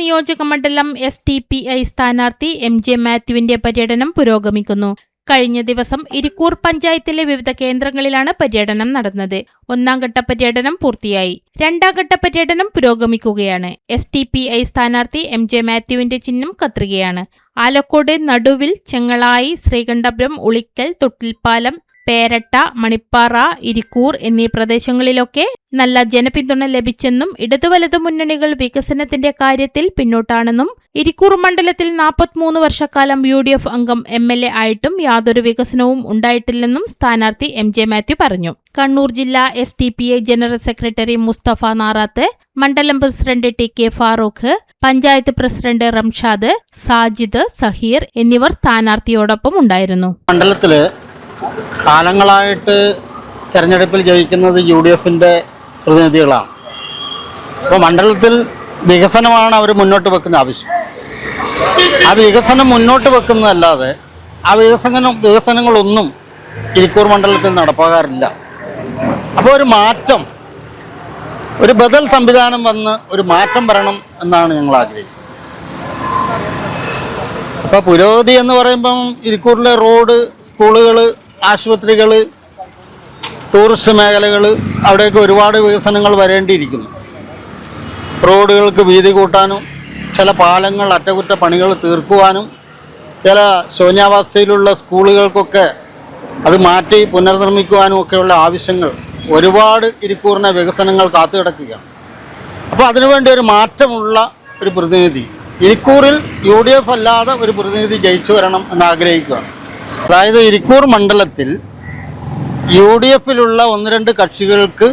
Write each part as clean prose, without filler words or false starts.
നിയോജക മണ്ഡലം STPI സ്ഥാനാർത്ഥി MJ മാത്യുവിന്റെ പര്യടനം പുരോഗമിക്കുന്നു. കഴിഞ്ഞ ദിവസം ഇരിക്കൂർ പഞ്ചായത്തിലെ വിവിധ കേന്ദ്രങ്ങളിലാണ് പര്യടനം നടന്നത്. ഒന്നാം ഘട്ട പര്യടനം പൂർത്തിയായി. രണ്ടാം ഘട്ട പര്യടനം പുരോഗമിക്കുകയാണ്. STPI സ്ഥാനാർത്ഥി MJ മാത്യുവിന്റെ ചിഹ്നം കത്രികയാണ്. ആലക്കോട്, നടുവിൽ, ചെങ്ങളായി, ശ്രീകണ്ഠപുരം, ഉളിക്കൽ, തൊട്ടിൽപ്പാലം, പേരട്ട, മണിപ്പാറ, ഇരിക്കൂർ എന്നീ പ്രദേശങ്ങളിലൊക്കെ നല്ല ജനപിന്തുണ ലഭിച്ചെന്നും ഇടതുവലതു മുന്നണികൾ വികസനത്തിന്റെ കാര്യത്തിൽ പിന്നോട്ടാണെന്നും ഇരിക്കൂർ മണ്ഡലത്തിൽ 43 വർഷക്കാലം UDF അംഗം MLA ആയിട്ടും യാതൊരു വികസനവും ഉണ്ടായിട്ടില്ലെന്നും സ്ഥാനാർത്ഥി MJ മാത്യു പറഞ്ഞു. കണ്ണൂർ ജില്ലാ STPI general secretary Mustafa Narath, മണ്ഡലം president TK Farooq, panchayat president Ramshad, Sajid, Saheer എന്നിവർ സ്ഥാനാർത്ഥിയോടൊപ്പം ഉണ്ടായിരുന്നു. മണ്ഡലത്തില് കാലങ്ങളായിട്ട് തെരഞ്ഞെടുപ്പിൽ ജയിക്കുന്നത് UDFന്റെ പ്രതിനിധികളാണ്. അപ്പോൾ മണ്ഡലത്തിൽ വികസനമാണ് അവർ മുന്നോട്ട് വെക്കുന്ന ആവശ്യം. ആ വികസനം മുന്നോട്ട് വെക്കുന്നതല്ലാതെ ആ വികസനങ്ങളൊന്നും ഇരിക്കൂർ മണ്ഡലത്തിൽ നടപ്പാകാറില്ല. അപ്പോൾ ഒരു മാറ്റം, ഒരു ബദൽ സംവിധാനം വന്ന് ഒരു മാറ്റം വരണം എന്നാണ് ഞങ്ങൾ ആഗ്രഹിക്കുന്നത്. അപ്പോൾ പുരോഗതി എന്ന് പറയുമ്പം ഇരിക്കൂറിലെ റോഡ്, സ്കൂളുകൾ, ആശുപത്രികൾ, ടൂറിസ്റ്റ് മേഖലകൾ, അവിടെയൊക്കെ ഒരുപാട് വികസനങ്ങൾ വരേണ്ടിയിരിക്കുന്നു. റോഡുകൾക്ക് വീതി കൂട്ടാനും ചില പാലങ്ങൾ അറ്റകുറ്റപ്പണികൾ തീർക്കുവാനും ചില ശൂന്യാവസ്ഥയിലുള്ള സ്കൂളുകൾക്കൊക്കെ അത് മാറ്റി പുനർനിർമ്മിക്കുവാനും ഒക്കെയുള്ള ആവശ്യങ്ങൾ ഒരുപാട് ഇരിക്കൂറിനെ വികസനങ്ങൾ കാത്തുകിടക്കുകയാണ്. അപ്പോൾ അതിനുവേണ്ടി ഒരു മാറ്റമുള്ള ഒരു പ്രതിനിധി ഇരിക്കൂറിൽ UDF അല്ലാതെ ഒരു പ്രതിനിധി ജയിച്ചു വരണം എന്നാഗ്രഹിക്കുകയാണ്. അതായത് ഇരിക്കൂർ മണ്ഡലത്തിൽ UDFിലുള്ള 1-2 കക്ഷികൾക്ക്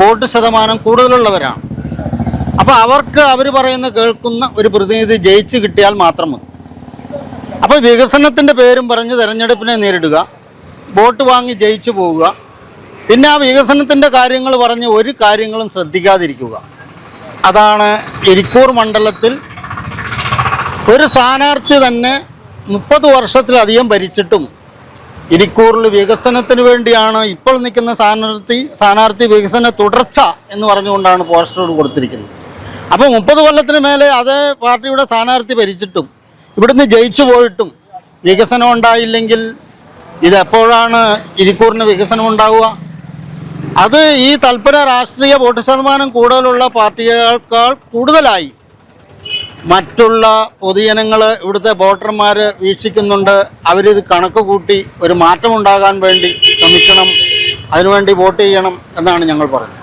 വോട്ട് ശതമാനം കൂടുതലുള്ളവരാണ്. അപ്പോൾ അവർക്ക് അവർ പറയുന്ന കേൾക്കുന്ന ഒരു പ്രതിനിധി ജയിച്ച് കിട്ടിയാൽ മാത്രം മതി. അപ്പോൾ വികസനത്തിൻ്റെ പേരും പറഞ്ഞ് തെരഞ്ഞെടുപ്പിനെ നേരിടുക, വോട്ട് വാങ്ങി ജയിച്ചു പോവുക, പിന്നെ ആ വികസനത്തിൻ്റെ കാര്യങ്ങൾ പറഞ്ഞ് ഒരു കാര്യങ്ങളും ശ്രദ്ധിക്കാതിരിക്കുക. അതാണ് ഇരിക്കൂർ മണ്ഡലത്തിൽ ഒരു സ്ഥാനാർത്ഥി തന്നെ 30 വർഷത്തിലധികം ഭരിച്ചിട്ടും ഇരിക്കൂറിൽ വികസനത്തിന് വേണ്ടിയാണ് ഇപ്പോൾ നിൽക്കുന്ന സ്ഥാനാർത്ഥി വികസന തുടർച്ച എന്ന് പറഞ്ഞുകൊണ്ടാണ് പോസ്റ്ററോട് കൊടുത്തിരിക്കുന്നത്. അപ്പോൾ 30 കൊല്ലത്തിന് മേലെ അതേ പാർട്ടിയുടെ സ്ഥാനാർത്ഥി ഭരിച്ചിട്ടും ഇവിടുന്ന് ജയിച്ചു പോയിട്ടും വികസനം ഉണ്ടായില്ലെങ്കിൽ ഇതെപ്പോഴാണ് ഇരിക്കൂറിന് വികസനം ഉണ്ടാവുക? അത് ഈ തൽപര രാഷ്ട്രീയ വോട്ട് ശതമാനം കൂടുതലുള്ള പാർട്ടിയേക്കാൾ കൂടുതലായി മറ്റുള്ള പൊതുജനങ്ങൾ, ഇവിടുത്തെ വോട്ടർമാർ വീക്ഷിക്കുന്നുണ്ട്. അവരിത് കണക്ക് കൂട്ടി ഒരു മാറ്റമുണ്ടാകാൻ വേണ്ടി ശ്രമിക്കണം, അതിനുവേണ്ടി വോട്ട് ചെയ്യണം എന്നാണ് ഞങ്ങൾ പറയുന്നത്.